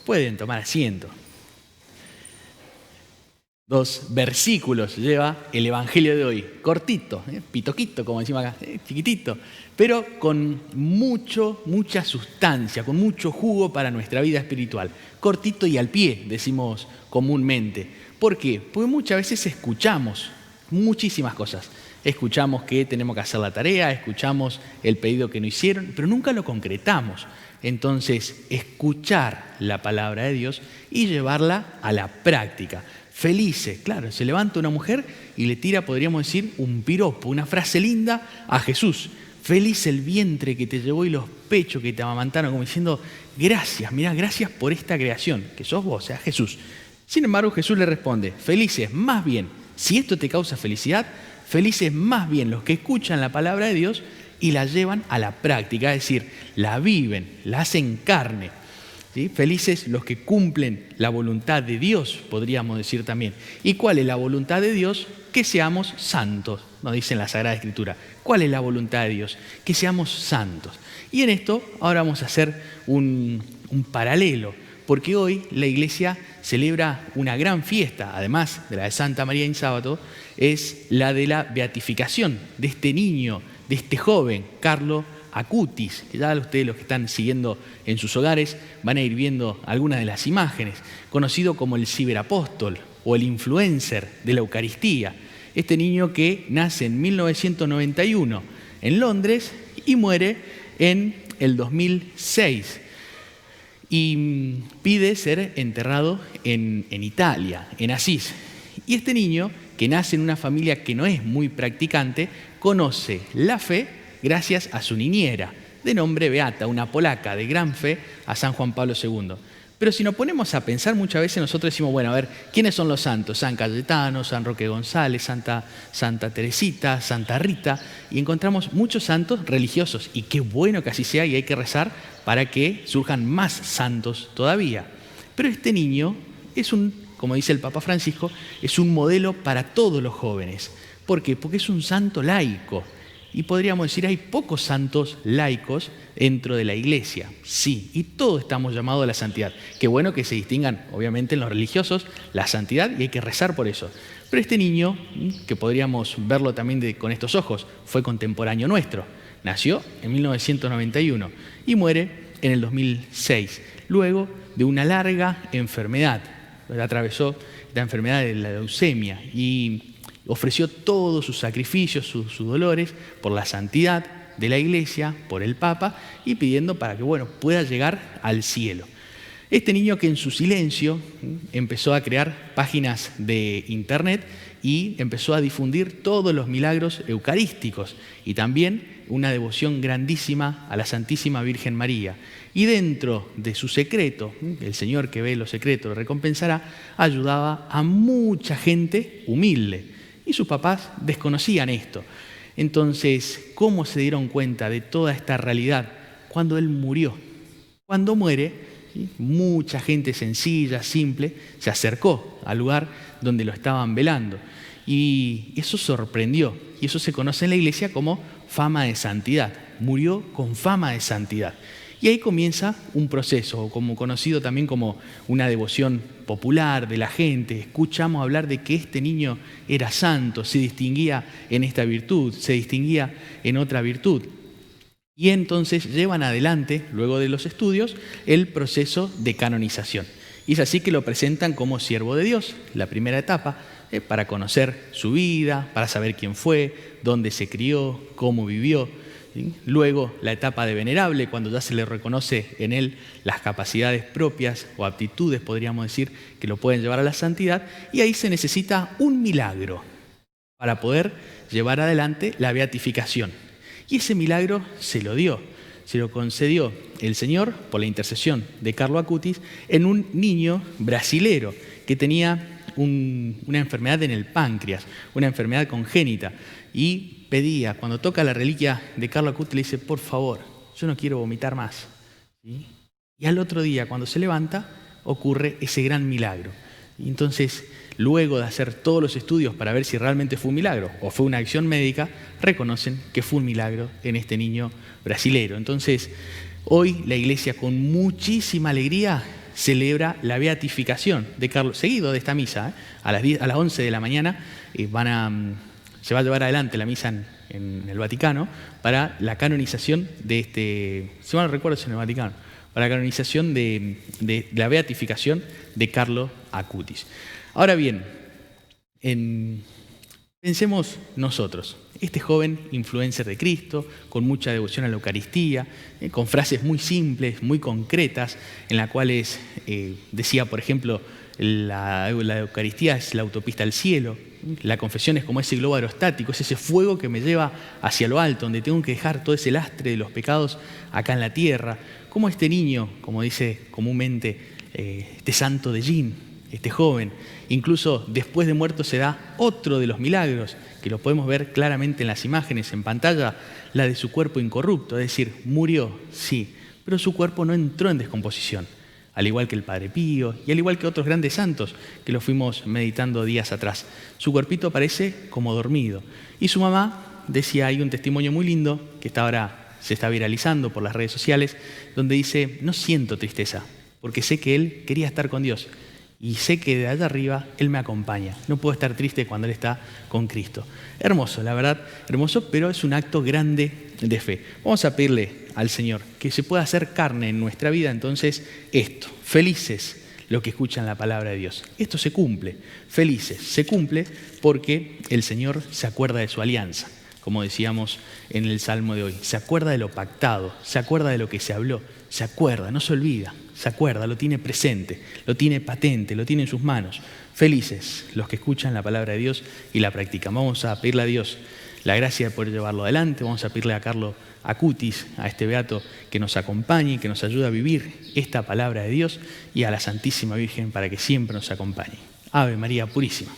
Pueden tomar asiento. 2 versículos lleva el Evangelio de hoy, cortito, pitoquito, como decimos acá, chiquitito, pero con mucha sustancia, con mucho jugo para nuestra vida espiritual. Cortito y al pie, decimos comúnmente. ¿Por qué? Porque muchas veces escuchamos muchísimas cosas. Escuchamos que tenemos que hacer la tarea, escuchamos el pedido que nos hicieron, pero nunca lo concretamos. Entonces, escuchar la palabra de Dios y llevarla a la práctica. Felices, claro, se levanta una mujer y le tira, podríamos decir, un piropo, una frase linda a Jesús. Feliz el vientre que te llevó y los pechos que te amamantaron, como diciendo, gracias, mirá, gracias por esta creación, que sos vos, o sea, Jesús. Sin embargo, Jesús le responde, felices más bien, si esto te causa felicidad, felices más bien los que escuchan la palabra de Dios y la llevan a la práctica, es decir, la viven, la hacen carne. ¿Sí? Felices los que cumplen la voluntad de Dios, podríamos decir también. ¿Y cuál es la voluntad de Dios? Que seamos santos, nos dice en la Sagrada Escritura. ¿Cuál es la voluntad de Dios? Que seamos santos. Y en esto ahora vamos a hacer un paralelo, porque hoy la Iglesia celebra una gran fiesta, además de la de Santa María en sábado, es la de la beatificación de este niño, de este joven, Carlo Acutis, que ya ustedes los que están siguiendo en sus hogares van a ir viendo algunas de las imágenes, conocido como el ciberapóstol o el influencer de la Eucaristía. Este niño que nace en 1991 en Londres y muere en el 2006 y pide ser enterrado en Italia, en Asís. Y este niño, que nace en una familia que no es muy practicante, conoce la fe gracias a su niñera, de nombre Beata, una polaca de gran fe, a San Juan Pablo II. Pero si nos ponemos a pensar, muchas veces nosotros decimos, bueno, a ver, ¿quiénes son los santos? San Cayetano, San Roque González, Santa Teresita, Santa Rita, y encontramos muchos santos religiosos, y qué bueno que así sea, y hay que rezar para que surjan más santos todavía. Pero este niño es como dice el Papa Francisco, es un modelo para todos los jóvenes. ¿Por qué? Porque es un santo laico. Y podríamos decir, hay pocos santos laicos dentro de la Iglesia. Sí, y todos estamos llamados a la santidad. Qué bueno que se distingan, obviamente, en los religiosos la santidad y hay que rezar por eso. Pero este niño, que podríamos verlo también con estos ojos, fue contemporáneo nuestro. Nació en 1991 y muere en el 2006, luego de una larga enfermedad. Atravesó la enfermedad de la leucemia y ofreció todos sus sacrificios, sus dolores, por la santidad de la Iglesia, por el Papa, y pidiendo para que pueda llegar al cielo. Este niño que en su silencio empezó a crear páginas de internet y empezó a difundir todos los milagros eucarísticos y también una devoción grandísima a la Santísima Virgen María. Y dentro de su secreto, el Señor que ve los secretos lo recompensará, ayudaba a mucha gente humilde. Y sus papás desconocían esto. Entonces, ¿cómo se dieron cuenta de toda esta realidad? Cuando él murió. Cuando muere, ¿sí?, mucha gente sencilla, simple, se acercó al lugar donde lo estaban velando. Y eso sorprendió. Y eso se conoce en la Iglesia como fama de santidad. Murió con fama de santidad. Y ahí comienza un proceso, como conocido también como una devoción popular de la gente. Escuchamos hablar de que este niño era santo, se distinguía en esta virtud, se distinguía en otra virtud. Y entonces llevan adelante, luego de los estudios, el proceso de canonización. Y es así que lo presentan como siervo de Dios, la primera etapa, para conocer su vida, para saber quién fue, dónde se crió, cómo vivió. ¿Sí? Luego la etapa de venerable, cuando ya se le reconoce en él las capacidades propias o aptitudes, podríamos decir, que lo pueden llevar a la santidad, y ahí se necesita un milagro para poder llevar adelante la beatificación. Y ese milagro se lo concedió el Señor por la intercesión de Carlo Acutis en un niño brasilero que tenía una enfermedad en el páncreas, una enfermedad congénita, y pedía, cuando toca la reliquia de Carlo Acutis, le dice, por favor, yo no quiero vomitar más. ¿Sí? Y al otro día, cuando se levanta, ocurre ese gran milagro. Y entonces, luego de hacer todos los estudios para ver si realmente fue un milagro o fue una acción médica, reconocen que fue un milagro en este niño brasilero. Entonces, hoy la Iglesia con muchísima alegría celebra la beatificación de Carlo. Seguido de esta misa, a las 11 de la mañana se va a llevar adelante la misa en el Vaticano para la canonización de si mal no recuerdo es en el Vaticano, para la canonización de la beatificación de Carlo Acutis. Ahora bien, pensemos nosotros, este joven influencer de Cristo, con mucha devoción a la Eucaristía, con frases muy simples, muy concretas, en las cuales decía, por ejemplo, la Eucaristía es la autopista al cielo, la confesión es como ese globo aerostático, es ese fuego que me lleva hacia lo alto, donde tengo que dejar todo ese lastre de los pecados acá en la tierra. Como este niño, como dice comúnmente este santo de Jean, este joven, incluso después de muerto se da otro de los milagros, que lo podemos ver claramente en las imágenes, en pantalla, la de su cuerpo incorrupto, es decir, murió, sí, pero su cuerpo no entró en descomposición, al igual que el Padre Pío y al igual que otros grandes santos que lo fuimos meditando días atrás. Su cuerpito parece como dormido. Y su mamá decía, hay un testimonio muy lindo que ahora se está viralizando por las redes sociales, donde dice, no siento tristeza, porque sé que él quería estar con Dios. Y sé que de allá arriba Él me acompaña. No puedo estar triste cuando Él está con Cristo. Hermoso, la verdad, hermoso, pero es un acto grande de fe. Vamos a pedirle al Señor que se pueda hacer carne en nuestra vida, entonces, esto. Felices los que escuchan la palabra de Dios. Esto se cumple. Felices. Se cumple porque el Señor se acuerda de su alianza, como decíamos en el Salmo de hoy. Se acuerda de lo pactado, se acuerda de lo que se habló, se acuerda, no se olvida. Se acuerda, lo tiene presente, lo tiene patente, lo tiene en sus manos. Felices los que escuchan la palabra de Dios y la practican. Vamos a pedirle a Dios la gracia de poder llevarlo adelante. Vamos a pedirle a Carlo Acutis, a este beato, que nos acompañe, que nos ayude a vivir esta palabra de Dios, y a la Santísima Virgen para que siempre nos acompañe. Ave María Purísima.